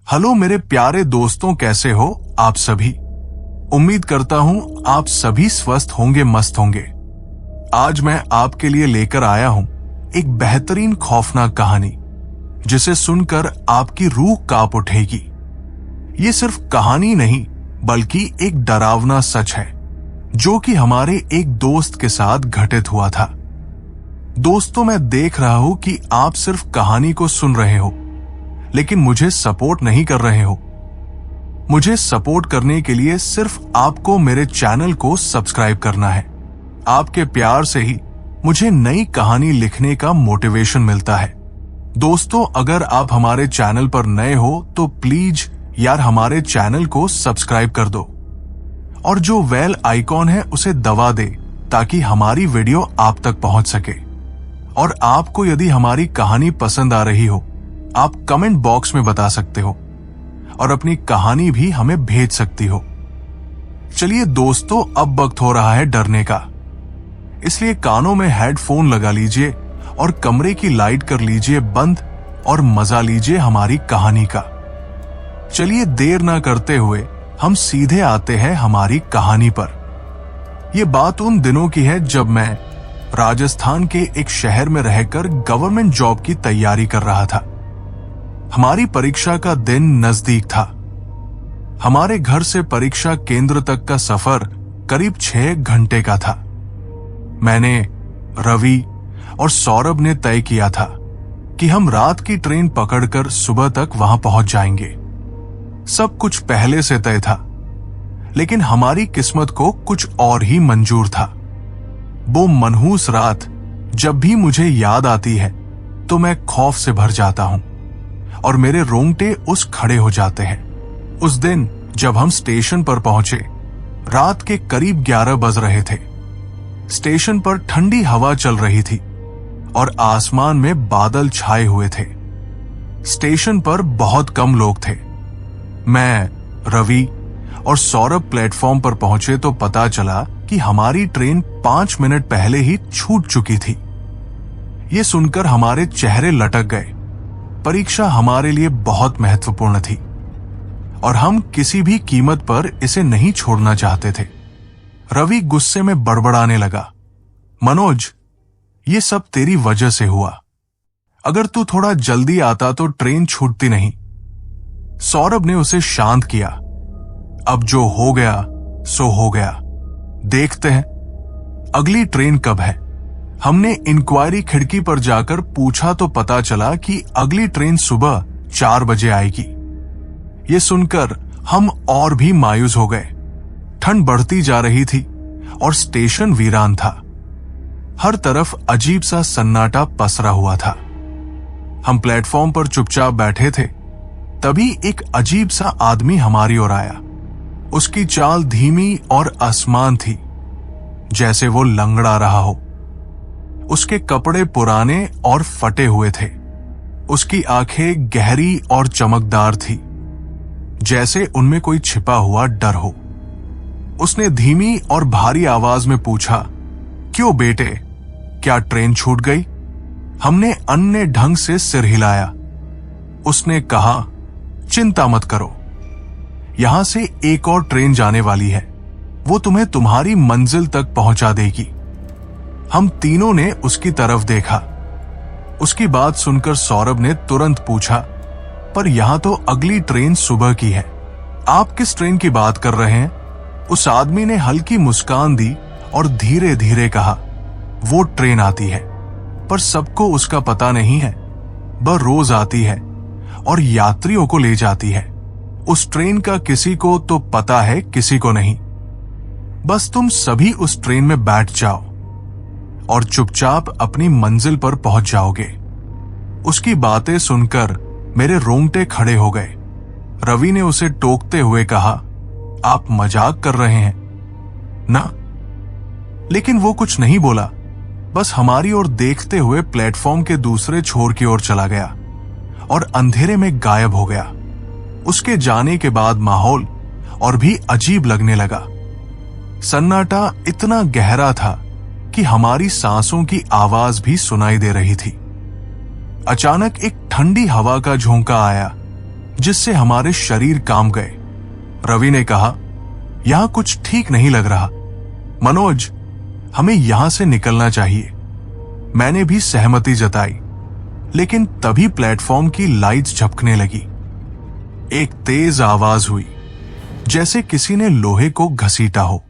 Hello मेरे प्यारे दोस्तों, कैसे हो आप सभी। उम्मीद करता हूं आप सभी स्वस्थ होंगे, मस्त होंगे। आज मैं आपके लिए लेकर आया हूं एक बेहतरीन खौफनाक कहानी जिसे सुनकर आपकी रूह कांप उठेगी। ये सिर्फ कहानी नहीं बल्कि एक डरावना सच है जो कि हमारे एक दोस्त के साथ घटित हुआ था। दोस्तों, मैं देख रहा हूं कि आप सिर्फ कहानी को सुन रहे हो लेकिन मुझे सपोर्ट नहीं कर रहे हो। मुझे सपोर्ट करने के लिए सिर्फ आपको मेरे चैनल को सब्सक्राइब करना है। आपके प्यार से ही मुझे नई कहानी लिखने का मोटिवेशन मिलता है। दोस्तों, अगर आप हमारे चैनल पर नए हो तो प्लीज यार हमारे चैनल को सब्सक्राइब कर दो और जो बेल आइकॉन है उसे दबा दे ताकि हमारी वीडियो आप तक पहुंच सके। और आपको यदि हमारी कहानी पसंद आ रही हो आप कमेंट बॉक्स में बता सकते हो और अपनी कहानी भी हमें भेज सकती हो। चलिए दोस्तों, अब वक्त हो रहा है डरने का, इसलिए कानों में हेडफोन लगा लीजिए और कमरे की लाइट कर लीजिए बंद और मजा लीजिए हमारी कहानी का। चलिए देर ना करते हुए हम सीधे आते हैं हमारी कहानी पर। यह बात उन दिनों की है जब मैं राजस्थान के एक शहर में रहकर गवर्नमेंट जॉब की तैयारी कर रहा था। हमारी परीक्षा का दिन नजदीक था। हमारे घर से परीक्षा केंद्र तक का सफर करीब 6 घंटे का था। मैंने, रवि और सौरभ ने तय किया था कि हम रात की ट्रेन पकड़कर सुबह तक वहां पहुंच जाएंगे। सब कुछ पहले से तय था, लेकिन हमारी किस्मत को कुछ और ही मंजूर था। वो मनहूस रात जब भी मुझे याद आती है तो मैं खौफ से भर जाता हूं और मेरे रोंगटे उस खड़े हो जाते हैं। उस दिन जब हम स्टेशन पर पहुंचे, रात के करीब 11 बज रहे थे। स्टेशन पर ठंडी हवा चल रही थी और आसमान में बादल छाए हुए थे। स्टेशन पर बहुत कम लोग थे। मैं, रवि और सौरभ प्लेटफॉर्म पर पहुंचे तो पता चला कि हमारी ट्रेन 5 मिनट पहले ही छूट चुकी थी। ये सुनकर हमारे चेहरे लटक गए। परीक्षा हमारे लिए बहुत महत्वपूर्ण थी और हम किसी भी कीमत पर इसे नहीं छोड़ना चाहते थे। रवि गुस्से में बड़बड़ाने लगा, मनोज, ये सब तेरी वजह से हुआ। अगर तू थोड़ा जल्दी आता तो ट्रेन छूटती नहीं। सौरभ ने उसे शांत किया। अब जो हो गया सो हो गया। देखते हैं अगली ट्रेन कब है। हमने इंक्वायरी खिड़की पर जाकर पूछा तो पता चला कि अगली ट्रेन सुबह 4 बजे आएगी। ये सुनकर हम और भी मायूस हो गए। ठंड बढ़ती जा रही थी और स्टेशन वीरान था। हर तरफ अजीब सा सन्नाटा पसरा हुआ था। हम प्लेटफॉर्म पर चुपचाप बैठे थे, तभी एक अजीब सा आदमी हमारी ओर आया। उसकी चाल धीमी और असमान थी, जैसे वो लंगड़ा रहा हो। उसके कपड़े पुराने और फटे हुए थे। उसकी आंखें गहरी और चमकदार थी, जैसे उनमें कोई छिपा हुआ डर हो। उसने धीमी और भारी आवाज में पूछा, क्यों बेटे, क्या ट्रेन छूट गई? हमने अन्य ढंग से सिर हिलाया। उसने कहा, चिंता मत करो, यहां से एक और ट्रेन जाने वाली है। वो तुम्हें तुम्हारी मंजिल तक पहुंचा देगी। हम तीनों ने उसकी तरफ देखा। उसकी बात सुनकर सौरभ ने तुरंत पूछा, पर यहां तो अगली ट्रेन सुबह की है। आप किस ट्रेन की बात कर रहे हैं? उस आदमी ने हल्की मुस्कान दी और धीरे धीरे कहा, वो ट्रेन आती है, पर सबको उसका पता नहीं है। वह रोज आती है और यात्रियों को ले जाती है। उस ट्रेन का किसी को तो पता है, किसी को नहीं। बस तुम सभी उस ट्रेन में बैठ जाओ और चुपचाप अपनी मंजिल पर पहुंच जाओगे। उसकी बातें सुनकर मेरे रोंगटे खड़े हो गए। रवि ने उसे टोकते हुए कहा, आप मजाक कर रहे हैं ना? लेकिन वो कुछ नहीं बोला, बस हमारी ओर देखते हुए प्लेटफॉर्म के दूसरे छोर की ओर चला गया और अंधेरे में गायब हो गया। उसके जाने के बाद माहौल और भी अजीब लगने लगा। सन्नाटा इतना गहरा था कि हमारी सांसों की आवाज भी सुनाई दे रही थी। अचानक एक ठंडी हवा का झोंका आया जिससे हमारे शरीर कांप गए। रवि ने कहा, यहां कुछ ठीक नहीं लग रहा। मनोज, हमें यहां से निकलना चाहिए। मैंने भी सहमति जताई, लेकिन तभी प्लेटफॉर्म की लाइट्स झपकने लगी। एक तेज आवाज हुई, जैसे किसी ने लोहे को घसीटा हो।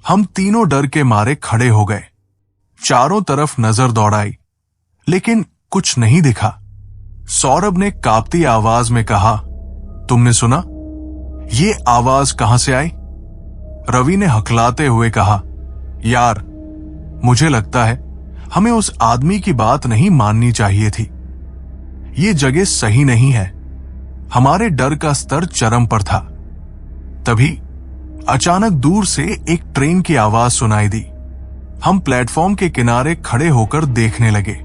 हम तीनों डर के मारे खड़े हो गए। चारों तरफ नजर दौड़ाई, लेकिन कुछ नहीं दिखा। सौरभ ने कांपती आवाज में कहा, तुमने सुना? ये आवाज कहां से आई? रवि ने हकलाते हुए कहा, यार, मुझे लगता है हमें उस आदमी की बात नहीं माननी चाहिए थी। ये जगह सही नहीं है। हमारे डर का स्तर चरम पर था। तभी अचानक दूर से एक ट्रेन की आवाज सुनाई दी। हम प्लेटफॉर्म के किनारे खड़े होकर देखने लगे।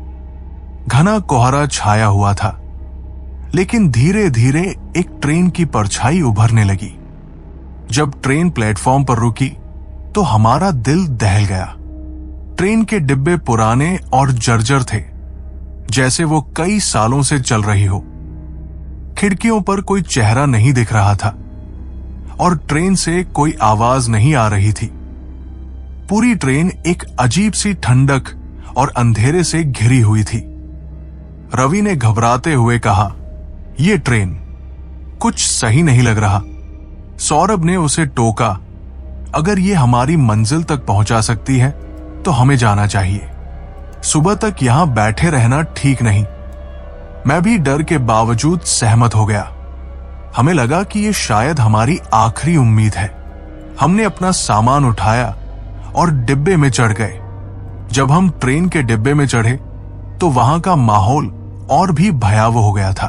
घना कोहरा छाया हुआ था, लेकिन धीरे धीरे एक ट्रेन की परछाई उभरने लगी। जब ट्रेन प्लेटफॉर्म पर रुकी तो हमारा दिल दहल गया। ट्रेन के डिब्बे पुराने और जर्जर थे, जैसे वो कई सालों से चल रही हो। खिड़कियों पर कोई चेहरा नहीं दिख रहा था और ट्रेन से कोई आवाज नहीं आ रही थी। पूरी ट्रेन एक अजीब सी ठंडक और अंधेरे से घिरी हुई थी। रवि ने घबराते हुए कहा, यह ट्रेन कुछ सही नहीं लग रहा। सौरभ ने उसे टोका, अगर ये हमारी मंजिल तक पहुंचा सकती है तो हमें जाना चाहिए। सुबह तक यहां बैठे रहना ठीक नहीं। मैं भी डर के बावजूद सहमत हो गया। हमें लगा कि ये शायद हमारी आखिरी उम्मीद है। हमने अपना सामान उठाया और डिब्बे में चढ़ गए। जब हम ट्रेन के डिब्बे में चढ़े तो वहां का माहौल और भी भयावह हो गया था।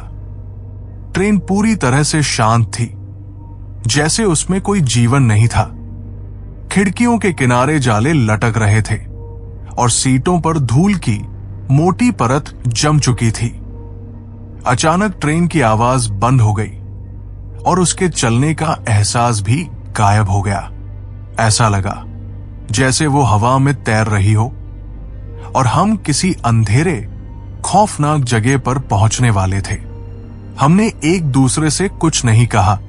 ट्रेन पूरी तरह से शांत थी, जैसे उसमें कोई जीवन नहीं था। खिड़कियों के किनारे जाले लटक रहे थे और सीटों पर धूल की मोटी परत जम चुकी थी। अचानक ट्रेन की आवाज बंद हो गई और उसके चलने का एहसास भी गायब हो गया। ऐसा लगा जैसे वो हवा में तैर रही हो और हम किसी अंधेरे, खौफनाक जगह पर पहुंचने वाले थे। हमने एक दूसरे से कुछ नहीं कहा।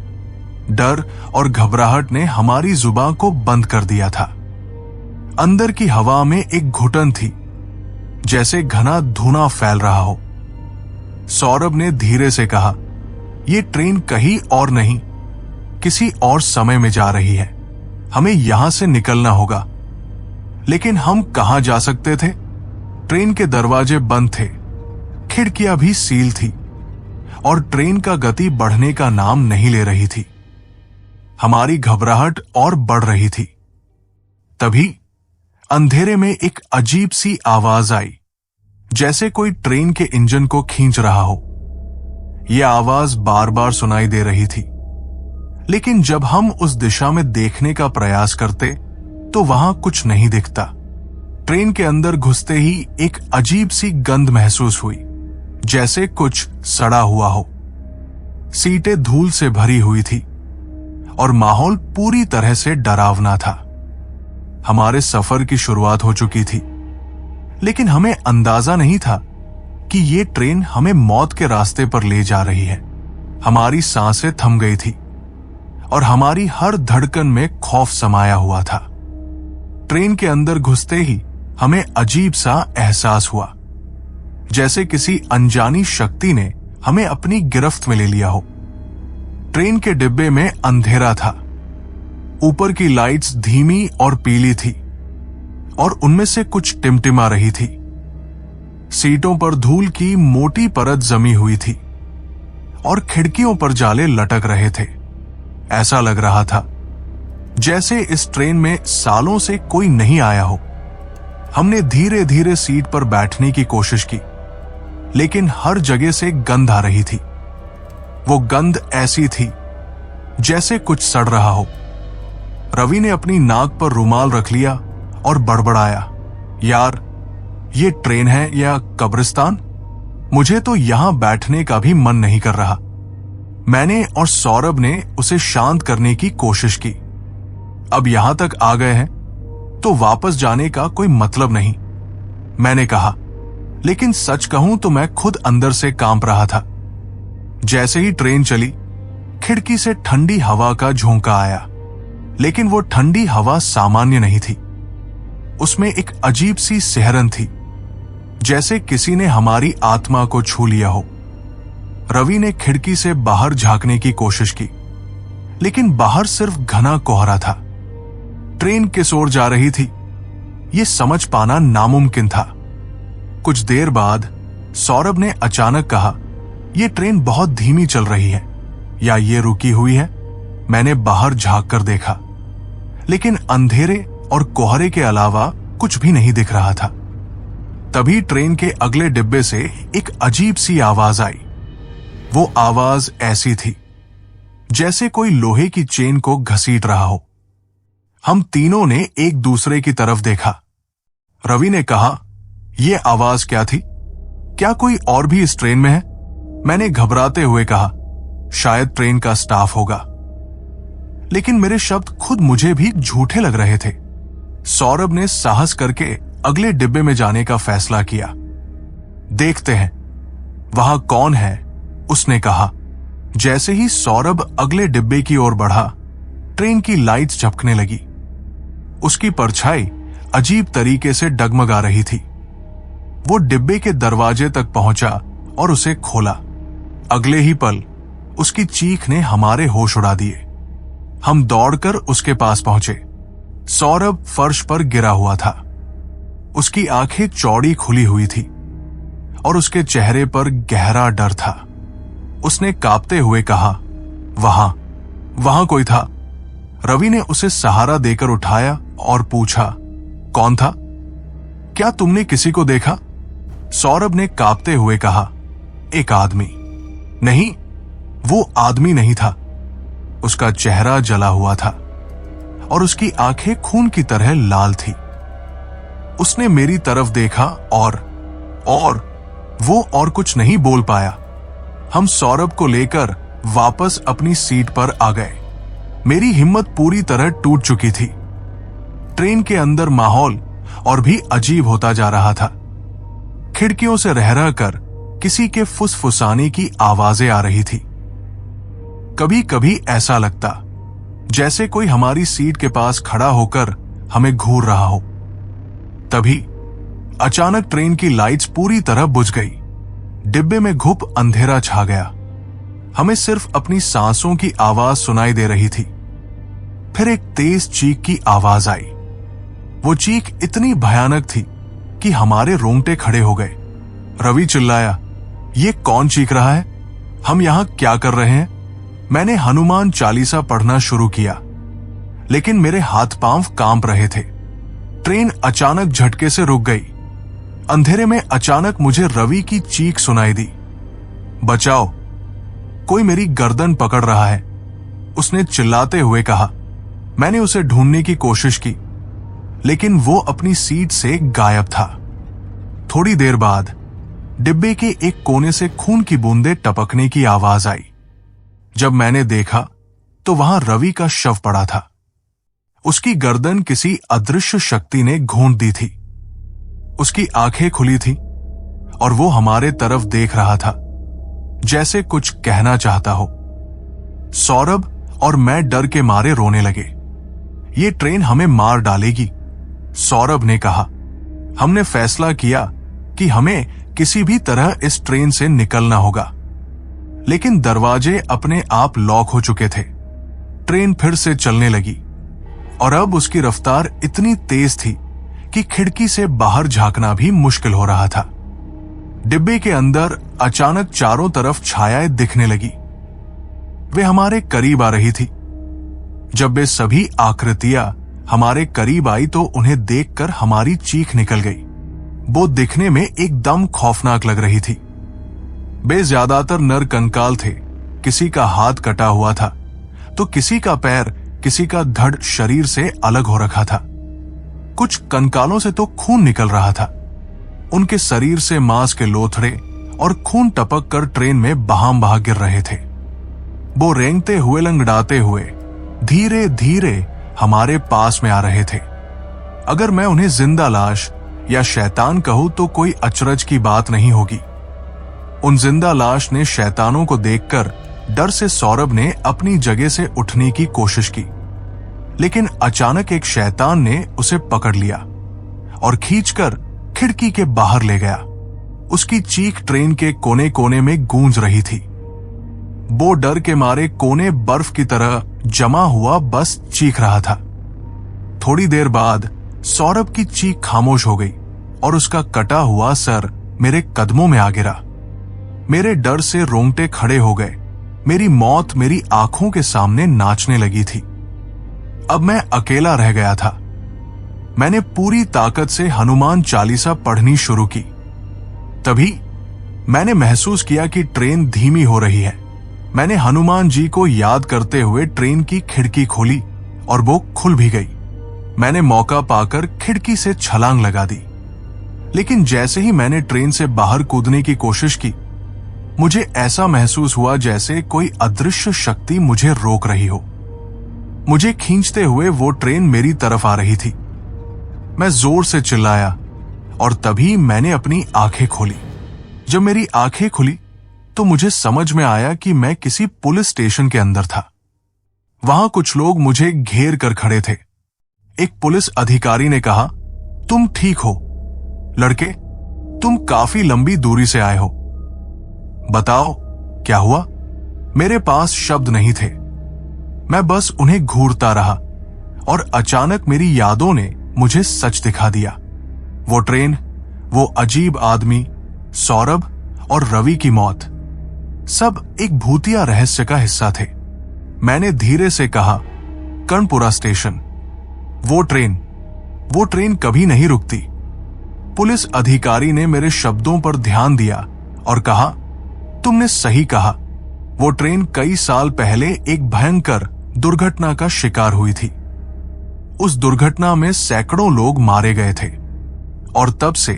डर और घबराहट ने हमारी जुबान को बंद कर दिया था। अंदर की हवा में एक घुटन थी, जैसे घना धुआं फैल रहा हो। सौरभ ने धीरे से कहा, यह ट्रेन कहीं और नहीं, किसी और समय में जा रही है। हमें यहां से निकलना होगा। लेकिन हम कहां जा सकते थे? ट्रेन के दरवाजे बंद थे, खिड़कियां भी सील थी और ट्रेन का गति बढ़ने का नाम नहीं ले रही थी। हमारी घबराहट और बढ़ रही थी। तभी अंधेरे में एक अजीब सी आवाज आई, जैसे कोई ट्रेन के इंजन को खींच रहा हो। यह आवाज बार बार सुनाई दे रही थी, लेकिन जब हम उस दिशा में देखने का प्रयास करते तो वहां कुछ नहीं दिखता। ट्रेन के अंदर घुसते ही एक अजीब सी गंध महसूस हुई, जैसे कुछ सड़ा हुआ हो। सीटें धूल से भरी हुई थी और माहौल पूरी तरह से डरावना था। हमारे सफर की शुरुआत हो चुकी थी, लेकिन हमें अंदाजा नहीं था कि ये ट्रेन हमें मौत के रास्ते पर ले जा रही है। हमारी सांसें थम गई थी और हमारी हर धड़कन में खौफ समाया हुआ था। ट्रेन के अंदर घुसते ही हमें अजीब सा एहसास हुआ, जैसे किसी अनजानी शक्ति ने हमें अपनी गिरफ्त में ले लिया हो। ट्रेन के डिब्बे में अंधेरा था। ऊपर की लाइट्स धीमी और पीली थी और उनमें से कुछ टिमटिमा रही थी। सीटों पर धूल की मोटी परत जमी हुई थी और खिड़कियों पर जाले लटक रहे थे। ऐसा लग रहा था जैसे इस ट्रेन में सालों से कोई नहीं आया हो। हमने धीरे धीरे सीट पर बैठने की कोशिश की, लेकिन हर जगह से गंध आ रही थी। वो गंध ऐसी थी जैसे कुछ सड़ रहा हो। रवि ने अपनी नाक पर रुमाल रख लिया और बड़बड़ाया, यार, ये ट्रेन है या कब्रिस्तान? मुझे तो यहां बैठने का भी मन नहीं कर रहा। मैंने और सौरभ ने उसे शांत करने की कोशिश की। अब यहां तक आ गए हैं तो वापस जाने का कोई मतलब नहीं, मैंने कहा। लेकिन सच कहूं तो मैं खुद अंदर से कांप रहा था। जैसे ही ट्रेन चली, खिड़की से ठंडी हवा का झोंका आया, लेकिन वो ठंडी हवा सामान्य नहीं थी। उसमें एक अजीब सी सिहरन थी, जैसे किसी ने हमारी आत्मा को छू लिया हो। रवि ने खिड़की से बाहर झांकने की कोशिश की, लेकिन बाहर सिर्फ घना कोहरा था। ट्रेन किस ओर जा रही थी, यह समझ पाना नामुमकिन था। कुछ देर बाद सौरभ ने अचानक कहा, यह ट्रेन बहुत धीमी चल रही है, या ये रुकी हुई है। मैंने बाहर झांक कर देखा, लेकिन अंधेरे और कोहरे के अलावा कुछ भी नहीं दिख रहा था। तभी ट्रेन के अगले डिब्बे से एक अजीब सी आवाज आई। वो आवाज ऐसी थी जैसे कोई लोहे की चेन को घसीट रहा हो। हम तीनों ने एक दूसरे की तरफ देखा। रवि ने कहा, यह आवाज क्या थी? क्या कोई और भी इस ट्रेन में है? मैंने घबराते हुए कहा, शायद ट्रेन का स्टाफ होगा। लेकिन मेरे शब्द खुद मुझे भी झूठे लग रहे थे। सौरभ ने साहस करके अगले डिब्बे में जाने का फैसला किया। देखते हैं वहां कौन है, उसने कहा। जैसे ही सौरभ अगले डिब्बे की ओर बढ़ा, ट्रेन की लाइट्स झपकने लगी। उसकी परछाई अजीब तरीके से डगमगा रही थी। वो डिब्बे के दरवाजे तक पहुंचा और उसे खोला। अगले ही पल उसकी चीख ने हमारे होश उड़ा दिए। हम दौड़कर उसके पास पहुंचे। सौरभ फर्श पर गिरा हुआ था। उसकी आंखें चौड़ी खुली हुई थी और उसके चेहरे पर गहरा डर था। उसने कांपते हुए कहा, वहां कोई था। रवि ने उसे सहारा देकर उठाया और पूछा, कौन था? क्या तुमने किसी को देखा? सौरभ ने कांपते हुए कहा, एक आदमी। नहीं, वो आदमी नहीं था। उसका चेहरा जला हुआ था और उसकी आंखें खून की तरह लाल थी। उसने मेरी तरफ देखा और वो और कुछ नहीं बोल पाया। हम सौरभ को लेकर वापस अपनी सीट पर आ गए। मेरी हिम्मत पूरी तरह टूट चुकी थी। ट्रेन के अंदर माहौल और भी अजीब होता जा रहा था। खिड़कियों से रह रहकर किसी के फुसफुसाने की आवाजें आ रही थी। कभी कभी ऐसा लगता जैसे कोई हमारी सीट के पास खड़ा होकर हमें घूर रहा हो। तभी अचानक ट्रेन की लाइट्स पूरी तरह बुझ गई। डिब्बे में घुप अंधेरा छा गया। हमें सिर्फ अपनी सांसों की आवाज सुनाई दे रही थी। फिर एक तेज चीख की आवाज आई। वो चीख इतनी भयानक थी कि हमारे रोंगटे खड़े हो गए। रवि चिल्लाया, ये कौन चीख रहा है? हम यहां क्या कर रहे हैं? मैंने हनुमान चालीसा पढ़ना शुरू किया, लेकिन मेरे हाथ पांव कांप रहे थे। ट्रेन अचानक झटके से रुक गई। अंधेरे में अचानक मुझे रवि की चीख सुनाई दी, बचाओ, कोई मेरी गर्दन पकड़ रहा है, उसने चिल्लाते हुए कहा। मैंने उसे ढूंढने की कोशिश की, लेकिन वो अपनी सीट से गायब था। थोड़ी देर बाद डिब्बे के एक कोने से खून की बूंदें टपकने की आवाज आई। जब मैंने देखा तो वहां रवि का शव पड़ा था। उसकी गर्दन किसी अदृश्य शक्ति ने घोंट दी थी। उसकी आंखें खुली थी और वो हमारे तरफ देख रहा था, जैसे कुछ कहना चाहता हो। सौरभ और मैं डर के मारे रोने लगे। ये ट्रेन हमें मार डालेगी, सौरभ ने कहा। हमने फैसला किया कि हमें किसी भी तरह इस ट्रेन से निकलना होगा, लेकिन दरवाजे अपने आप लॉक हो चुके थे। ट्रेन फिर से चलने लगी और अब उसकी रफ्तार इतनी तेज थी कि खिड़की से बाहर झांकना भी मुश्किल हो रहा था। डिब्बे के अंदर अचानक चारों तरफ छायाएं दिखने लगी। वे हमारे करीब आ रही थी। जब वे सभी आकृतियां हमारे करीब आई तो उन्हें देखकर हमारी चीख निकल गई। वो दिखने में एकदम खौफनाक लग रही थी। वे ज्यादातर नर कंकाल थे। किसी का हाथ कटा हुआ था तो किसी का पैर, किसी का धड़ शरीर से अलग हो रखा था। कुछ कंकालों से तो खून निकल रहा था। उनके शरीर से मांस के लोथड़े और खून टपक कर ट्रेन में बहाम बहा गिर रहे थे। वो रेंगते हुए, लंगड़ाते हुए धीरे धीरे हमारे पास में आ रहे थे। अगर मैं उन्हें जिंदा लाश या शैतान कहूं तो कोई अचरज की बात नहीं होगी। उन जिंदा लाश ने शैतानों को देखकर डर से सौरभ ने अपनी जगह से उठने की कोशिश की, लेकिन अचानक एक शैतान ने उसे पकड़ लिया और खींचकर खिड़की के बाहर ले गया। उसकी चीख ट्रेन के कोने कोने में गूंज रही थी। वो डर के मारे कोने बर्फ की तरह जमा हुआ बस चीख रहा था। थोड़ी देर बाद सौरभ की चीख खामोश हो गई और उसका कटा हुआ सर मेरे कदमों में आ गिरा। मेरे डर से रोंगटे खड़े हो गए। मेरी मौत मेरी आंखों के सामने नाचने लगी थी। अब मैं अकेला रह गया था। मैंने पूरी ताकत से हनुमान चालीसा पढ़नी शुरू की। तभी मैंने महसूस किया कि ट्रेन धीमी हो रही है। मैंने हनुमान जी को याद करते हुए ट्रेन की खिड़की खोली और वो खुल भी गई। मैंने मौका पाकर खिड़की से छलांग लगा दी, लेकिन जैसे ही मैंने ट्रेन से बाहर कूदने की कोशिश की, मुझे ऐसा महसूस हुआ जैसे कोई अदृश्य शक्ति मुझे रोक रही हो। मुझे खींचते हुए वो ट्रेन मेरी तरफ आ रही थी। मैं जोर से चिल्लाया और तभी मैंने अपनी आंखें खोली। जब मेरी आंखें खुली तो मुझे समझ में आया कि मैं किसी पुलिस स्टेशन के अंदर था। वहां कुछ लोग मुझे घेर कर खड़े थे। एक पुलिस अधिकारी ने कहा, तुम ठीक हो लड़के, तुम काफी लंबी दूरी से आए हो, बताओ क्या हुआ। मेरे पास शब्द नहीं थे। मैं बस उन्हें घूरता रहा और अचानक मेरी यादों ने मुझे सच दिखा दिया। वो ट्रेन, वो अजीब आदमी, सौरभ और रवि की मौत, सब एक भूतिया रहस्य का हिस्सा थे। मैंने धीरे से कहा, कर्णपुरा स्टेशन। वो ट्रेन कभी नहीं रुकती। पुलिस अधिकारी ने मेरे शब्दों पर ध्यान दिया और कहा, तुमने सही कहा। वो ट्रेन कई साल पहले एक भयंकर दुर्घटना का शिकार हुई थी। उस दुर्घटना में सैकड़ों लोग मारे गए थे और तब से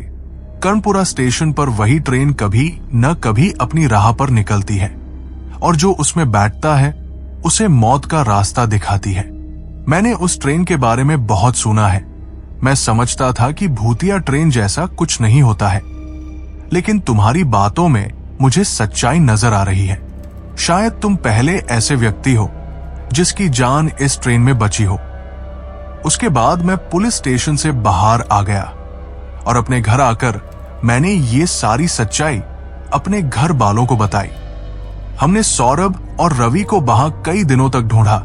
कर्णपुरा स्टेशन पर वही ट्रेन कभी न कभी अपनी राह पर निकलती है और जो उसमें बैठता है उसे मौत का रास्ता दिखाती है। मैंने उस ट्रेन के बारे में बहुत सुना है। मैं समझता था कि भूतिया ट्रेन जैसा कुछ नहीं होता है, लेकिन तुम्हारी बातों में मुझे सच्चाई नजर आ रही है। शायद तुम पहले ऐसे व्यक्ति हो जिसकी जान इस ट्रेन में बची हो। उसके बाद मैं पुलिस स्टेशन से बाहर आ गया और अपने घर आकर मैंने ये सारी सच्चाई अपने घर वालों को बताई। हमने सौरभ और रवि को वहां कई दिनों तक ढूंढा।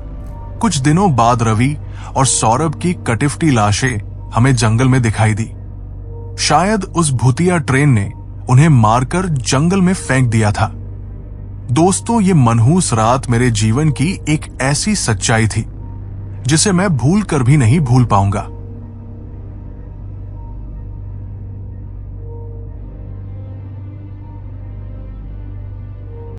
कुछ दिनों बाद रवि और सौरभ की कटिफ्टी लाशें हमें जंगल में दिखाई दी। शायद उस भूतिया ट्रेन ने उन्हें मारकर जंगल में फेंक दिया था। दोस्तों, ये मनहूस रात मेरे जीवन की एक ऐसी सच्चाई थी जिसे मैं भूल कर भी नहीं भूल पाऊंगा।